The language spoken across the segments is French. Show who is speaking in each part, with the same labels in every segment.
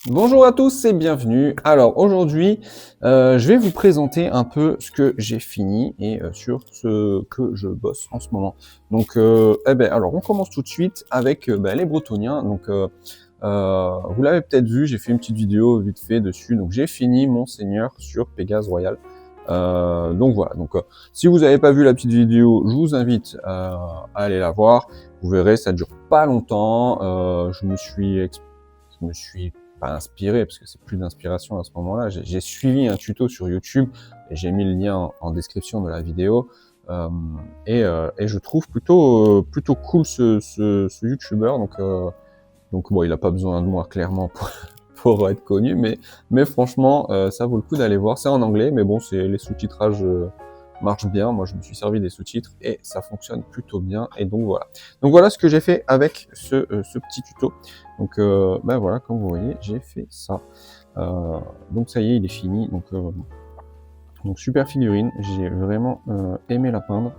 Speaker 1: Bonjour à tous et bienvenue. Alors aujourd'hui, je vais vous présenter un peu ce que j'ai fini et sur ce que je bosse en ce moment. Donc, alors on commence tout de suite avec les Bretoniens. Donc, vous l'avez peut-être vu, j'ai fait une petite vidéo vite fait dessus. Donc, j'ai fini mon Seigneur sur Pégase Royal. Donc voilà. Donc, si vous n'avez pas vu la petite vidéo, je vous invite à aller la voir. Vous verrez, ça dure pas longtemps. Je me suis pas inspiré, parce que c'est plus d'inspiration à ce moment-là. J'ai suivi un tuto sur YouTube et j'ai mis le lien en description de la vidéo. Et je trouve plutôt cool ce YouTuber. Donc bon, il a pas besoin de moi clairement pour être connu, mais franchement, ça vaut le coup d'aller voir. C'est en anglais, mais bon, c'est les sous-titrages marchent bien. Moi, je me suis servi des sous-titres et ça fonctionne plutôt bien. Et donc voilà. Donc voilà ce que j'ai fait avec ce petit tuto. Donc voilà, comme vous voyez, j'ai fait ça. Donc ça y est, il est fini. Donc super figurine. J'ai vraiment aimé la peindre.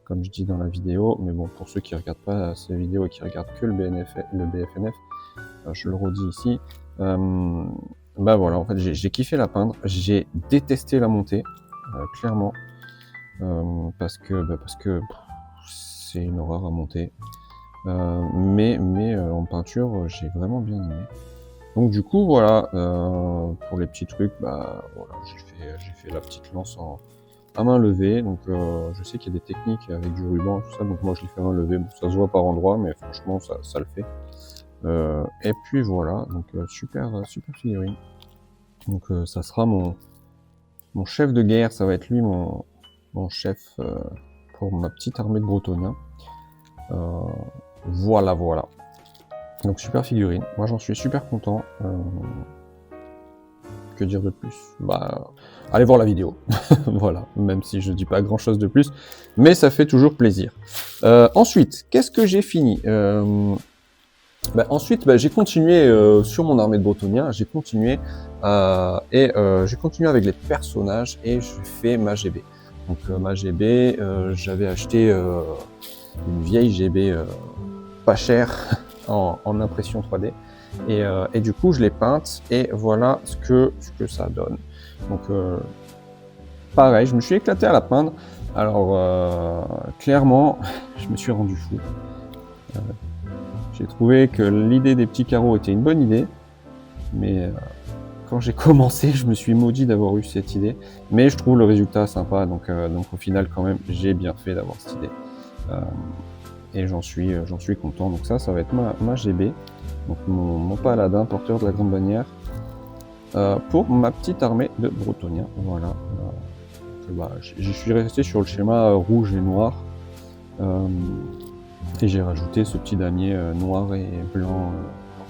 Speaker 1: Comme je dis dans la vidéo, mais bon, pour ceux qui regardent pas ces vidéos et qui regardent que le BFNF, je le redis ici. Voilà, en fait, j'ai kiffé la peindre. J'ai détesté la monter, clairement, parce que c'est une horreur à monter. Mais en peinture, j'ai vraiment bien aimé. Donc du coup, voilà, pour les petits trucs, voilà, j'ai fait la petite lance à main levée. Donc je sais qu'il y a des techniques avec du ruban, tout ça. Donc moi, je l'ai fait à main levée. Bon, ça se voit par endroits, mais franchement, ça le fait. Et puis voilà, donc super figurine. Donc ça sera mon chef de guerre, ça va être lui mon chef pour ma petite armée de Bretoniens. Voilà. Donc super figurine, moi j'en suis super content. Que dire de plus? Allez voir la vidéo. Voilà, même si je dis pas grand chose de plus, mais ça fait toujours plaisir. Ensuite, qu'est-ce que j'ai fini? Ensuite, j'ai continué sur mon armée de Bretoniens, j'ai continué avec les personnages et je fais ma GB. Donc ma GB, j'avais acheté une vieille GB pas chère en impression 3D et du coup je l'ai peinte et voilà ce que ça donne. Donc pareil, je me suis éclaté à la peindre. Alors clairement, je me suis rendu fou. J'ai trouvé que l'idée des petits carreaux était une bonne idée, mais quand j'ai commencé, je me suis maudit d'avoir eu cette idée. Mais je trouve le résultat sympa, donc au final quand même, j'ai bien fait d'avoir cette idée. Et j'en suis content. Donc ça va être ma GB, donc mon paladin porteur de la grande bannière, pour ma petite armée de Bretoniens. Voilà. Je suis resté sur le schéma rouge et noir. Et j'ai rajouté ce petit damier noir et blanc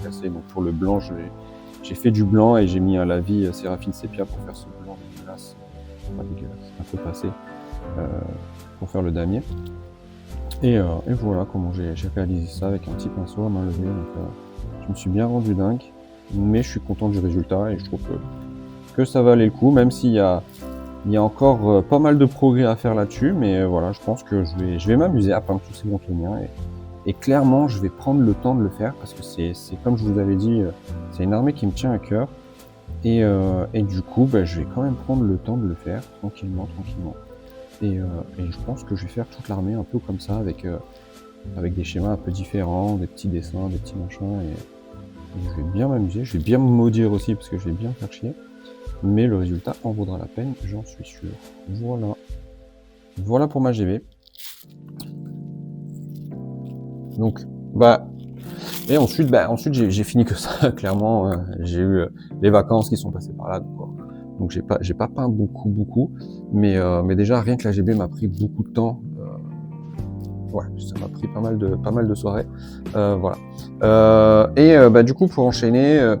Speaker 1: cassé. Donc pour le blanc, j'ai fait du blanc et j'ai mis un lavis Séraphine Sépia pour faire ce blanc dégueulasse, pas dégueulasse, un peu passé, pour faire le damier. Et voilà comment j'ai réalisé ça avec un petit pinceau à main levée. Donc je me suis bien rendu dingue, mais je suis content du résultat et je trouve que ça valait le coup, même s'il y a encore pas mal de progrès à faire là-dessus, mais voilà, je pense que je vais m'amuser à peindre tous ces Bretoniens et clairement, je vais prendre le temps de le faire parce que c'est comme je vous avais dit, c'est une armée qui me tient à cœur et du coup, je vais quand même prendre le temps de le faire tranquillement. Et je pense que je vais faire toute l'armée un peu comme ça avec des schémas un peu différents, des petits dessins, des petits machins et je vais bien m'amuser, je vais bien me maudire aussi parce que je vais bien faire chier. Mais le résultat en vaudra la peine, j'en suis sûr. Voilà pour ma GB. Donc, et ensuite j'ai fini que ça, clairement. J'ai eu les vacances qui sont passées par là, donc j'ai pas peint beaucoup, mais déjà rien que la GB m'a pris beaucoup de temps. Ouais, ça m'a pris pas mal de soirées. Voilà. Du coup, pour enchaîner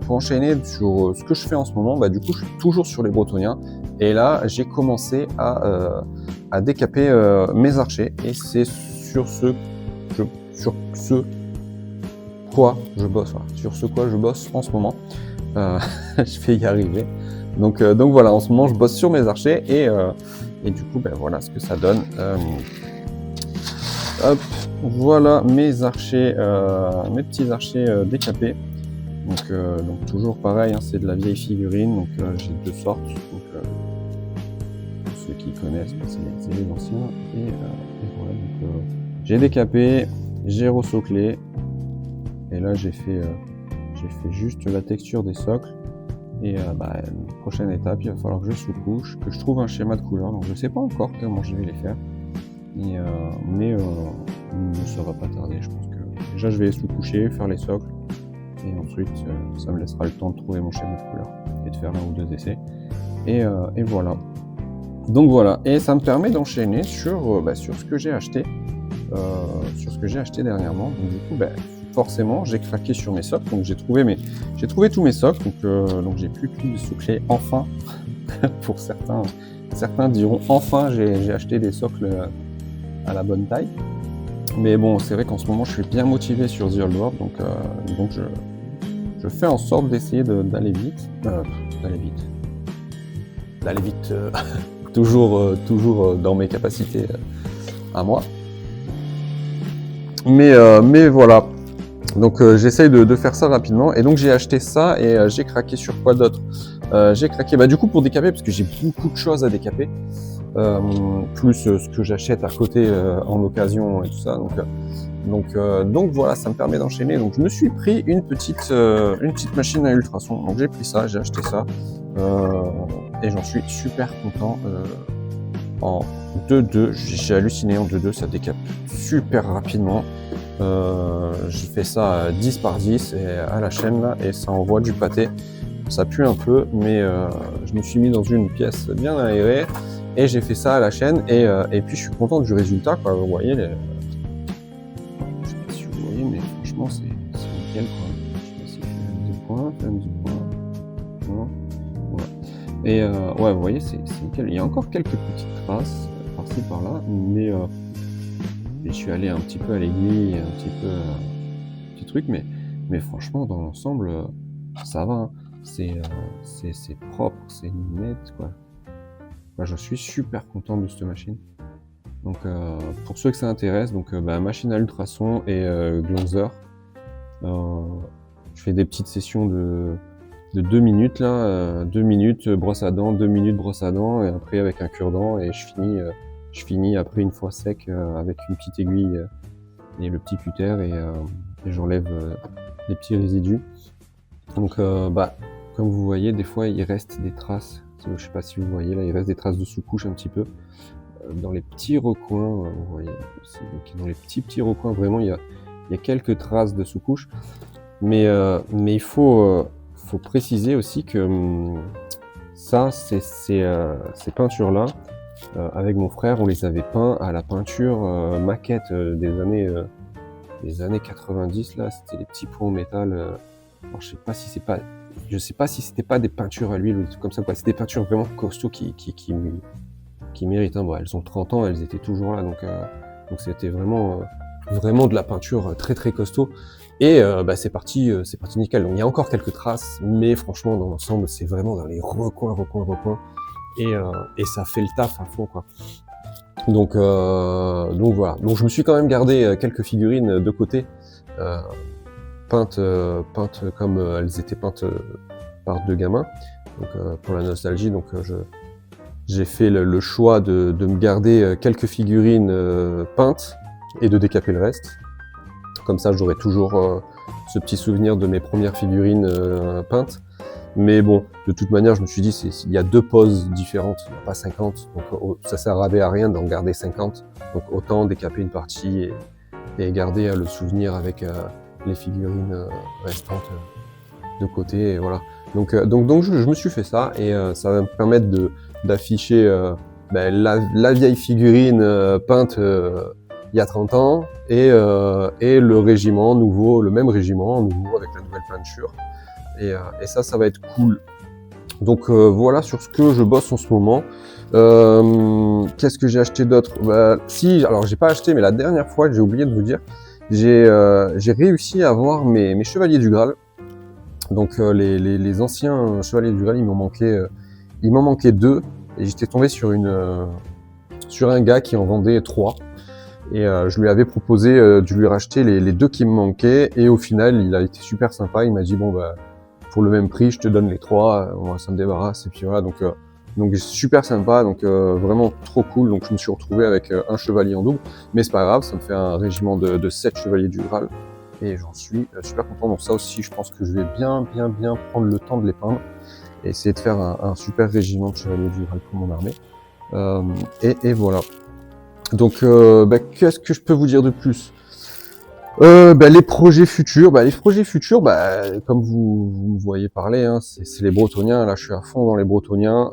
Speaker 1: sur ce que je fais en ce moment, du coup, je suis toujours sur les Bretoniens. Et là, j'ai commencé à décaper mes archers. Et c'est sur ce quoi je bosse. Voilà, sur ce quoi je bosse en ce moment. Je vais y arriver. Donc voilà, en ce moment, je bosse sur mes archers et du coup, voilà ce que ça donne. Hop, voilà mes archers, mes petits archers décapés. Donc toujours pareil, hein, c'est de la vieille figurine, donc j'ai 2 sortes. Donc toujours pareil, hein, c'est de la vieille figurine, donc j'ai 2 sortes. Donc pour ceux qui connaissent, c'est les anciens. Et voilà, donc j'ai décapé, j'ai ressoclé, et là j'ai fait juste la texture des socles. Et prochaine étape, il va falloir que je sous-couche, que je trouve un schéma de couleur. Donc je sais pas encore comment je vais les faire, mais il ne sera pas tardé. Je pense que déjà je vais sous-coucher, faire les socles, et ensuite ça me laissera le temps de trouver mon schéma de couleur et de faire 1 ou 2 essais. Et voilà. Donc voilà, et ça me permet d'enchaîner sur ce que j'ai acheté, dernièrement. Donc du coup, forcément, j'ai craqué sur mes socles, donc j'ai trouvé tous mes socles, donc j'ai pu tout socler enfin. Pour certains diront enfin j'ai acheté des socles à la bonne taille. Mais bon, c'est vrai qu'en ce moment je suis bien motivé sur The Old World, donc je fais en sorte d'essayer d'aller vite, toujours dans mes capacités à moi. Mais voilà. Donc j'essaye de faire ça rapidement, et donc j'ai acheté ça, et j'ai craqué sur quoi d'autre? J'ai craqué du coup pour décaper, parce que j'ai beaucoup de choses à décaper, plus ce que j'achète à côté en occasion et tout ça. Donc voilà, ça me permet d'enchaîner. Donc je me suis pris une petite machine à ultrasons. Donc j'ai pris ça, j'ai acheté ça, et j'en suis super content. En 2.2, j'ai halluciné, en 2.2 ça décape super rapidement. J'ai fait ça 10 par 10 et à la chaîne là, et ça envoie du pâté. Ça pue un peu, mais je me suis mis dans une pièce bien aérée et j'ai fait ça à la chaîne, et puis je suis content du résultat, quoi. Vous voyez, je sais pas si vous voyez, mais franchement c'est nickel, quoi. Je sais pas si fait un 2 points. Ouais. Et ouais, vous voyez, c'est nickel. Il y a encore quelques petites traces par-ci par-là, mais je suis allé un petit peu à l'aiguille, un petit truc, mais franchement dans l'ensemble ça va, hein. C'est propre, c'est net, quoi. Moi, je suis super content de cette machine. Donc pour ceux que ça intéresse, donc machine à ultrasons et Glonzer. Je fais des petites sessions de 2 minutes là, 2 minutes brosse à dents, 2 minutes brosse à dents, et après avec un cure-dent, et je finis après une fois sec avec une petite aiguille et le petit cutter, et j'enlève les petits résidus. Donc comme vous voyez, des fois il reste des traces, je sais pas si vous voyez là, il reste des traces de sous-couche un petit peu dans les petits recoins, vous voyez, donc dans les petits recoins, vraiment il y a quelques traces de sous-couche, mais il faut préciser aussi que ça, ces peintures là, avec mon frère, on les avait peints à la peinture maquette des années 90 là, c'était les petits pots en métal. Alors, je sais pas si c'était pas des peintures à l'huile ou des trucs comme ça, quoi. C'est des peintures vraiment costauds qui méritent, hein. Bon, elles ont 30 ans, elles étaient toujours là, donc c'était vraiment de la peinture très très costaud. Et c'est parti nickel. Donc il y a encore quelques traces, mais franchement dans l'ensemble c'est vraiment dans les recoins, et ça fait le taf à fond, quoi. Donc voilà. Donc je me suis quand même gardé quelques figurines de côté, peintes comme elles étaient peintes par 2 gamins. Donc pour la nostalgie, donc j'ai fait le choix de me garder quelques figurines peintes et de décaper le reste. Comme ça, j'aurai toujours ce petit souvenir de mes premières figurines peintes. Mais bon, de toute manière, je me suis dit, il y a 2 poses différentes, il n'y en a pas 50. Donc ça servait à rien d'en garder 50. Donc autant décaper une partie et garder le souvenir avec les figurines restantes de côté. Et voilà. Donc je me suis fait ça, et ça va me permettre d'afficher la vieille figurine peinte il y a 30 ans, et le régiment nouveau, le même régiment nouveau avec la nouvelle peinture. Et ça va être cool. Donc voilà sur ce que je bosse en ce moment. Qu'est-ce que j'ai acheté d'autre? Si, alors j'ai pas acheté, mais la dernière fois, j'ai oublié de vous dire, j'ai réussi à avoir mes chevaliers du Graal. Donc les anciens chevaliers du Graal, il m'en manquait 2, et j'étais tombé sur un gars qui en vendait 3. Et je lui avais proposé de lui racheter les 2 qui me manquaient, et au final, il a été super sympa. Il m'a dit bon bah pour le même prix, je te donne les 3, ça me débarrasse. Et puis voilà, donc super sympa, donc vraiment trop cool. Donc je me suis retrouvé avec un chevalier en double, mais c'est pas grave, ça me fait un régiment de 7 chevaliers du Graal, et j'en suis super content. Donc ça aussi, je pense que je vais bien prendre le temps de les peindre et essayer de faire un super régiment de chevaliers du Graal pour mon armée. Et voilà. Donc qu'est-ce que je peux vous dire de plus? Les projets futurs, comme vous me voyez parler, hein, c'est les Bretoniens. Là, je suis à fond dans les Bretoniens.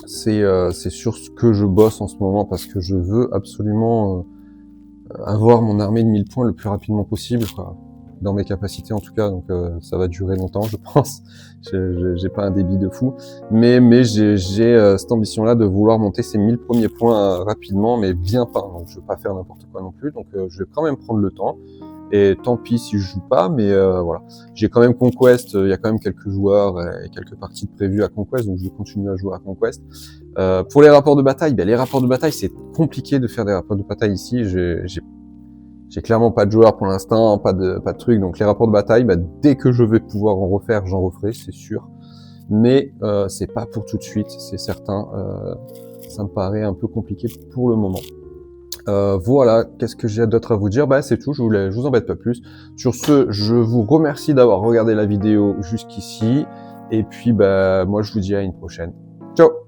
Speaker 1: C'est sur ce que je bosse en ce moment, parce que je veux absolument avoir mon armée de 1000 points le plus rapidement possible, quoi. Dans mes capacités en tout cas, donc ça va durer longtemps, je pense. J'ai pas un débit de fou, mais j'ai cette ambition-là de vouloir monter ces 1000 premiers points rapidement, mais bien peint. Donc je veux pas faire n'importe quoi non plus, donc je vais quand même prendre le temps. Et tant pis si je joue pas, mais voilà. J'ai quand même Conquest, il y a quand même quelques joueurs et quelques parties prévues à Conquest, donc je vais continuer à jouer à Conquest. Pour les rapports de bataille, les rapports de bataille, c'est compliqué de faire des rapports de bataille ici. J'ai clairement pas de joueurs pour l'instant, pas de trucs. Donc les rapports de bataille, dès que je vais pouvoir en refaire, j'en referai, c'est sûr. Mais c'est pas pour tout de suite, c'est certain. Ça me paraît un peu compliqué pour le moment. Voilà, qu'est-ce que j'ai d'autre à vous dire? C'est tout, je vous embête pas plus. Sur ce, je vous remercie d'avoir regardé la vidéo jusqu'ici. Et puis moi je vous dis à une prochaine. Ciao!